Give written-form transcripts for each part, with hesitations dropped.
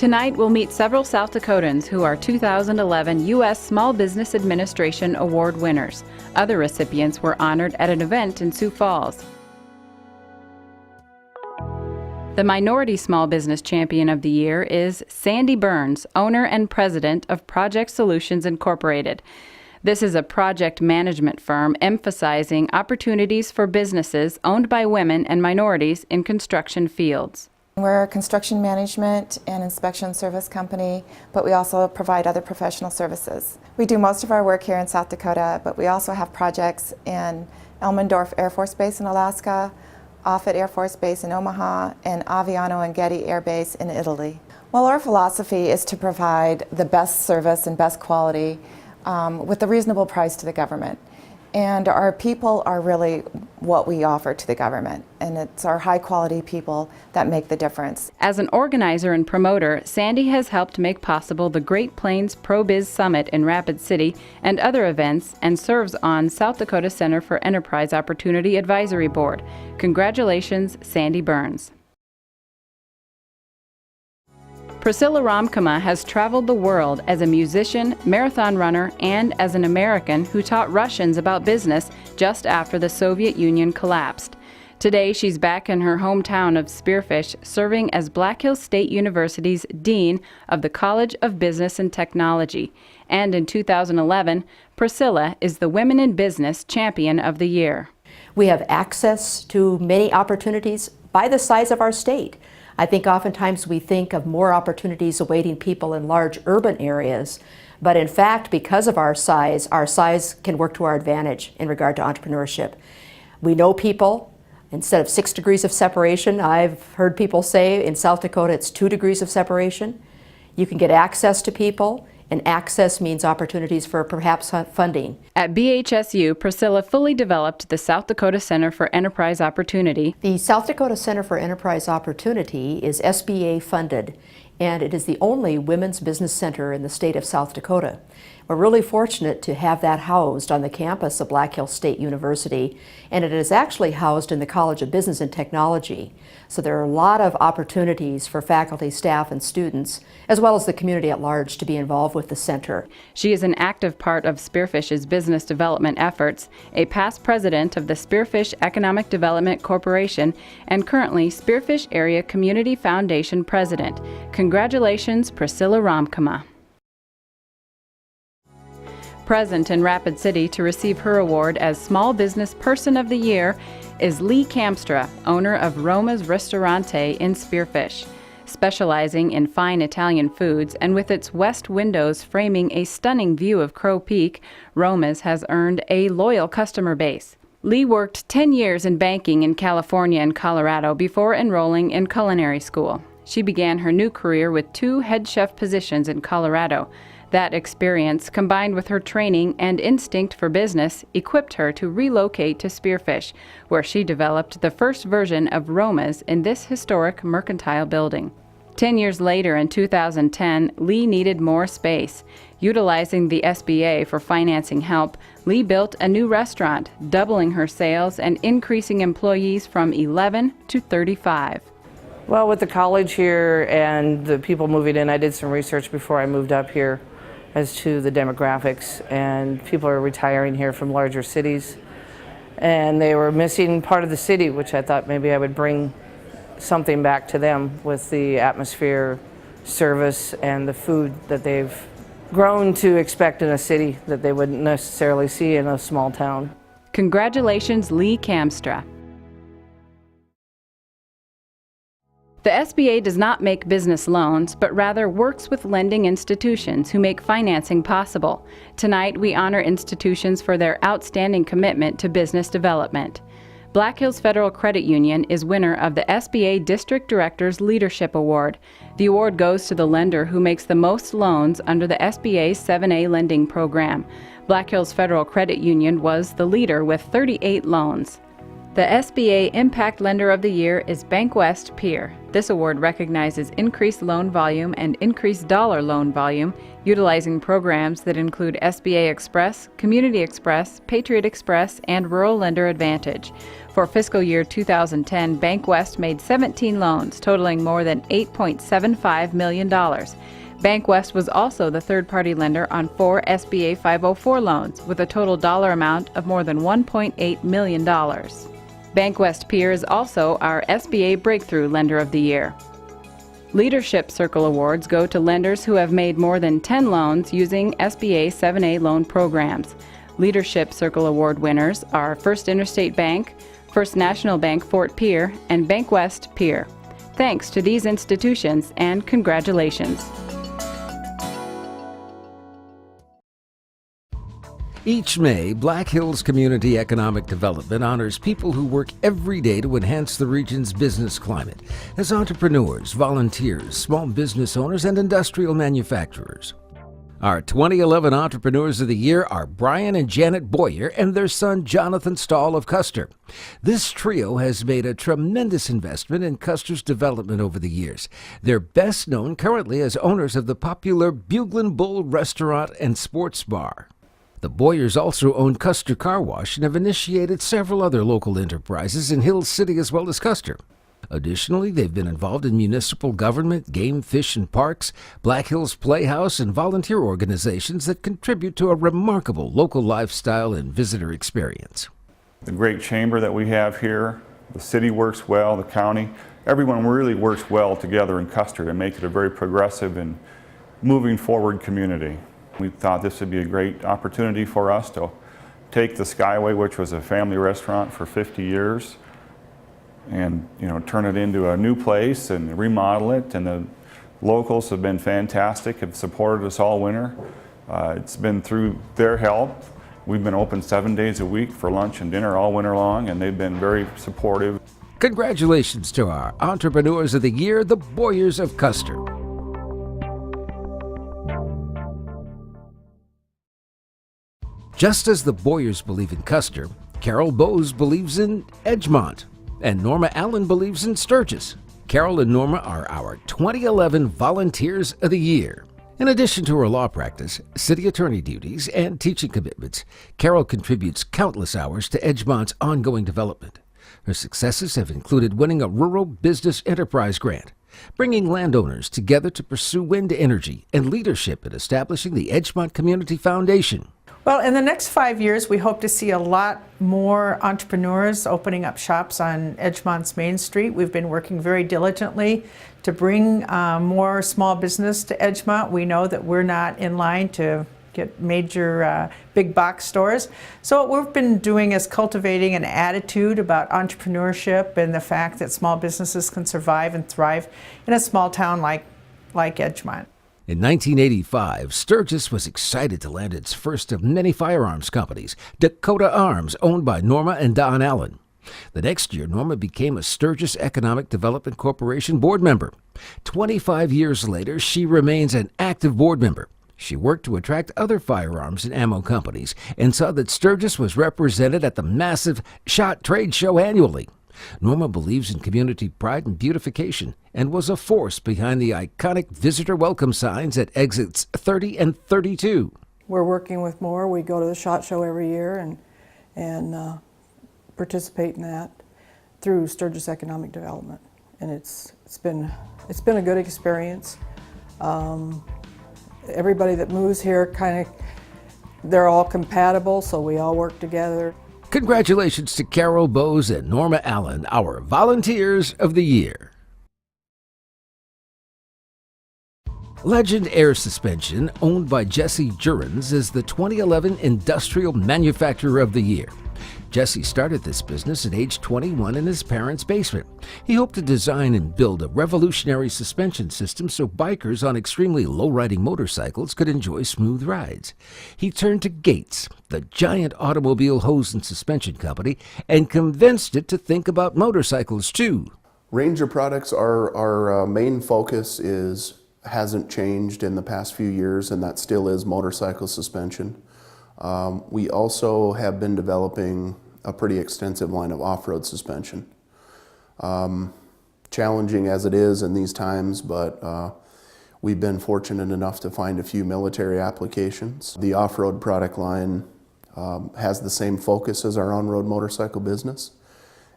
Tonight, we'll meet several South Dakotans who are 2011 U.S. Small Business Administration Award winners. Other recipients were honored at an event in Sioux Falls. The Minority Small Business Champion of the Year is Sandy Burns, owner and president of Project Solutions Incorporated. This is a project management firm emphasizing opportunities for businesses owned by women and minorities in construction fields. We're a construction management and inspection service company, but we also provide other professional services. We do most of our work here in South Dakota, but we also have projects in Elmendorf Air Force Base in Alaska, Offutt Air Force Base in Omaha, and Aviano and Getty Air Base in Italy. Well, our philosophy is to provide the best service and best quality with a reasonable price to the government. And our people are really what we offer to the government, and it's our high-quality people that make the difference. As an organizer and promoter, Sandy has helped make possible the Great Plains Pro-Biz Summit in Rapid City and other events, and serves on South Dakota Center for Enterprise Opportunity Advisory Board. Congratulations, Sandy Burns. Priscilla RomComa has traveled the world as a musician, marathon runner, and as an American who taught Russians about business just after the Soviet Union collapsed. Today, she's back in her hometown of Spearfish, serving as Black Hills State University's Dean of the College of Business and Technology. And in 2011, Priscilla is the Women in Business Champion of the Year. We have access to many opportunities by the size of our state. I think oftentimes we think of more opportunities awaiting people in large urban areas, but in fact, because of our size can work to our advantage in regard to entrepreneurship. We know people. Instead of 6 degrees of separation, I've heard people say in South Dakota it's 2 degrees of separation. You can get access to people, and access means opportunities for perhaps funding. At BHSU, Priscilla fully developed the South Dakota Center for Enterprise Opportunity. The South Dakota Center for Enterprise Opportunity is SBA funded, and it is the only women's business center in the state of South Dakota. We're really fortunate to have that housed on the campus of Black Hills State University, and it is actually housed in the College of Business and Technology. So there are a lot of opportunities for faculty, staff, and students, as well as the community at large, to be involved with the center. She is an active part of Spearfish's business development efforts, a past president of the Spearfish Economic Development Corporation, and currently Spearfish Area Community Foundation president. Congratulations, Priscilla RomComa. Present in Rapid City to receive her award as Small Business Person of the Year is Lee Kamstra, owner of Roma's Ristorante in Spearfish. Specializing in fine Italian foods and with its west windows framing a stunning view of Crow Peak, Roma's has earned a loyal customer base. Lee worked 10 years in banking in California and Colorado before enrolling in culinary school. She began her new career with 2 head chef positions in Colorado. That experience, combined with her training and instinct for business, equipped her to relocate to Spearfish, where she developed the first version of Roma's in this historic mercantile building. 10 years later, in 2010, Lee needed more space. Utilizing the SBA for financing help, Lee built a new restaurant, doubling her sales and increasing employees from 11 to 35. Well, with the college here and the people moving in, I did some research before I moved up here as to the demographics, and people are retiring here from larger cities, and they were missing part of the city, which I thought maybe I would bring something back to them with the atmosphere, service, and the food that they've grown to expect in a city that they wouldn't necessarily see in a small town. Congratulations, Lee Kamstra. The SBA does not make business loans, but rather works with lending institutions who make financing possible. Tonight, we honor institutions for their outstanding commitment to business development. Black Hills Federal Credit Union is winner of the SBA District Director's Leadership Award. The award goes to the lender who makes the most loans under the SBA's 7A lending program. Black Hills Federal Credit Union was the leader with 38 loans. The SBA Impact Lender of the Year is BankWest Peer. This award recognizes increased loan volume and increased dollar loan volume utilizing programs that include SBA Express, Community Express, Patriot Express, and Rural Lender Advantage. For fiscal year 2010, BankWest made 17 loans totaling more than $8.75 million. BankWest was also the third-party lender on 4 SBA 504 loans with a total dollar amount of more than $1.8 million. BankWest Peer is also our SBA Breakthrough Lender of the Year. Leadership Circle Awards go to lenders who have made more than 10 loans using SBA 7A loan programs. Leadership Circle Award winners are First Interstate Bank, First National Bank Fort Pierre, and BankWest Peer. Thanks to these institutions and congratulations. Each May, Black Hills Community Economic Development honors people who work every day to enhance the region's business climate as entrepreneurs, volunteers, small business owners, and industrial manufacturers. Our 2011 Entrepreneurs of the Year are Brian and Janet Boyer and their son Jonathan Stahl of Custer. This trio has made a tremendous investment in Custer's development over the years. They're best known currently as owners of the popular Bugling Bull Restaurant and Sports Bar. The Boyers also own Custer Car Wash and have initiated several other local enterprises in Hill City as well as Custer. Additionally, they've been involved in municipal government, game, fish, and parks, Black Hills Playhouse, and volunteer organizations that contribute to a remarkable local lifestyle and visitor experience. The great chamber that we have here, the city works well, the county, everyone really works well together in Custer to make it a very progressive and moving forward community. We thought this would be a great opportunity for us to take the Skyway, which was a family restaurant for 50 years, and turn it into a new place and remodel it. And the locals have been fantastic, have supported us all winter. It's been through their help. We've been open 7 days a week for lunch and dinner all winter long, and they've been very supportive. Congratulations to our Entrepreneurs of the Year, the Boyers of Custer. Just as the Boyers believe in Custer, Carol Bowes believes in Edgemont, and Norma Allen believes in Sturgis. Carol and Norma are our 2011 Volunteers of the Year. In addition to her law practice, city attorney duties, and teaching commitments, Carol contributes countless hours to Edgemont's ongoing development. Her successes have included winning a Rural Business Enterprise Grant, bringing landowners together to pursue wind energy, and leadership in establishing the Edgemont Community Foundation. Well, in the next 5 years, we hope to see a lot more entrepreneurs opening up shops on Edgemont's Main Street. We've been working very diligently to bring more small business to Edgemont. We know that we're not in line to get major big box stores. So what we've been doing is cultivating an attitude about entrepreneurship and the fact that small businesses can survive and thrive in a small town like Edgemont. In 1985, Sturgis was excited to land its first of many firearms companies, Dakota Arms, owned by Norma and Don Allen. The next year, Norma became a Sturgis Economic Development Corporation board member. 25 years later, she remains an active board member. She worked to attract other firearms and ammo companies and saw that Sturgis was represented at the massive SHOT Trade Show annually. Norma believes in community pride and beautification and was a force behind the iconic visitor welcome signs at exits 30 and 32. We're working with more. We go to the SHOT Show every year and participate in that through Sturgis Economic Development, and it's been a good experience. Everybody that moves here they're all compatible, so we all work together. Congratulations to Carol Bowes and Norma Allen, our Volunteers of the Year. Legend Air Suspension, owned by Jesse Jurens, is the 2011 Industrial Manufacturer of the Year. Jesse started this business at age 21 in his parents' basement. He hoped to design and build a revolutionary suspension system so bikers on extremely low-riding motorcycles could enjoy smooth rides. He turned to Gates, the giant automobile hose and suspension company, and convinced it to think about motorcycles too. Ranger products, our main focus hasn't changed in the past few years, and that still is motorcycle suspension. We also have been developing a pretty extensive line of off-road suspension. Challenging as it is in these times, but we've been fortunate enough to find a few military applications. The off-road product line has the same focus as our on-road motorcycle business,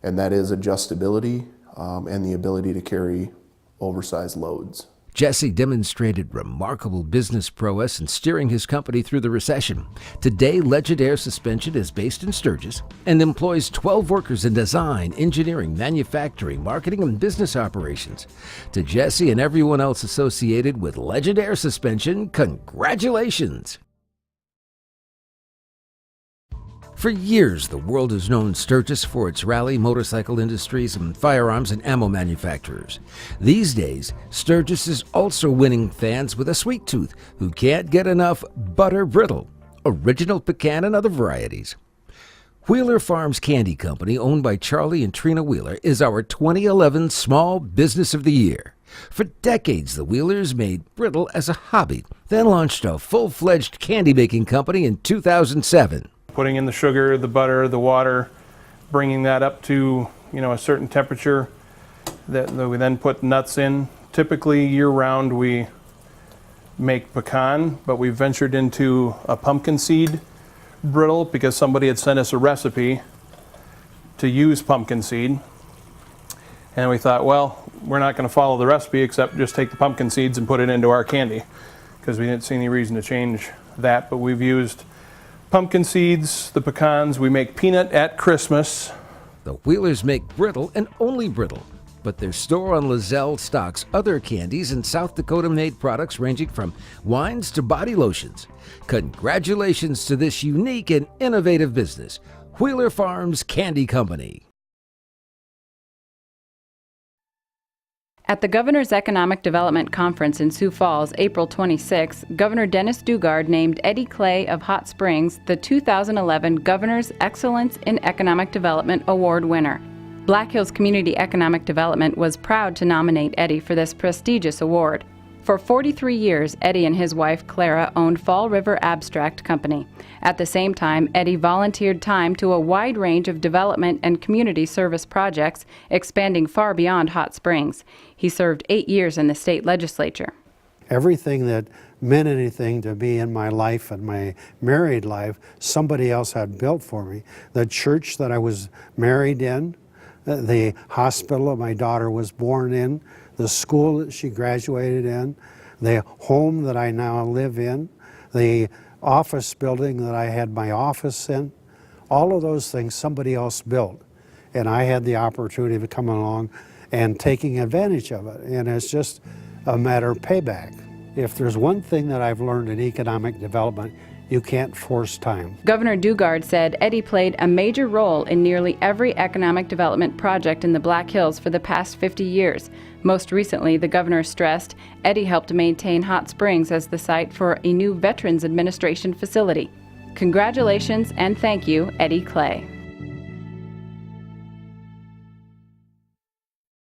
and that is adjustability and the ability to carry oversized loads. Jesse demonstrated remarkable business prowess in steering his company through the recession. Today, Legend Air Suspension is based in Sturgis and employs 12 workers in design, engineering, manufacturing, marketing, and business operations. To Jesse and everyone else associated with Legend Air Suspension, congratulations! For years, the world has known Sturgis for its rally, motorcycle industries, and firearms and ammo manufacturers. These days, Sturgis is also winning fans with a sweet tooth who can't get enough butter brittle, original pecan, and other varieties. Wheeler Farms Candy Company, owned by Charlie and Trina Wheeler, is our 2011 Small Business of the Year. For decades, the Wheelers made brittle as a hobby, then launched a full-fledged candy-making company in 2007. Putting in the sugar, the butter, the water, bringing that up to a certain temperature that we then put nuts in. Typically year-round we make pecan, but we've ventured into a pumpkin seed brittle because somebody had sent us a recipe to use pumpkin seed. And we thought, well, we're not going to follow the recipe except just take the pumpkin seeds and put it into our candy, because we didn't see any reason to change that. But we've used pumpkin seeds, the pecans. We make peanut at Christmas. The Wheelers make brittle and only brittle, but their store on Lozelle stocks other candies and South Dakota-made products ranging from wines to body lotions. Congratulations to this unique and innovative business, Wheeler Farms Candy Company. At the Governor's Economic Development Conference in Sioux Falls, April 26, Governor Dennis Dugard named Eddie Clay of Hot Springs the 2011 Governor's Excellence in Economic Development Award winner. Black Hills Community Economic Development was proud to nominate Eddie for this prestigious award. For 43 years, Eddie and his wife Clara owned Fall River Abstract Company. At the same time, Eddie volunteered time to a wide range of development and community service projects, expanding far beyond Hot Springs. He served 8 years in the state legislature. Everything that meant anything to me in my life and my married life, somebody else had built for me. The church that I was married in, the hospital that my daughter was born in, the school that she graduated in, the home that I now live in, the office building that I had my office in, all of those things somebody else built. And I had the opportunity to come along and taking advantage of it. And it's just a matter of payback. If there's one thing that I've learned in economic development, you can't force time. Governor Dugard said Eddie played a major role in nearly every economic development project in the Black Hills for the past 50 years. Most recently, the governor stressed Eddie helped maintain Hot Springs as the site for a new Veterans Administration facility. Congratulations and thank you, Eddie Clay.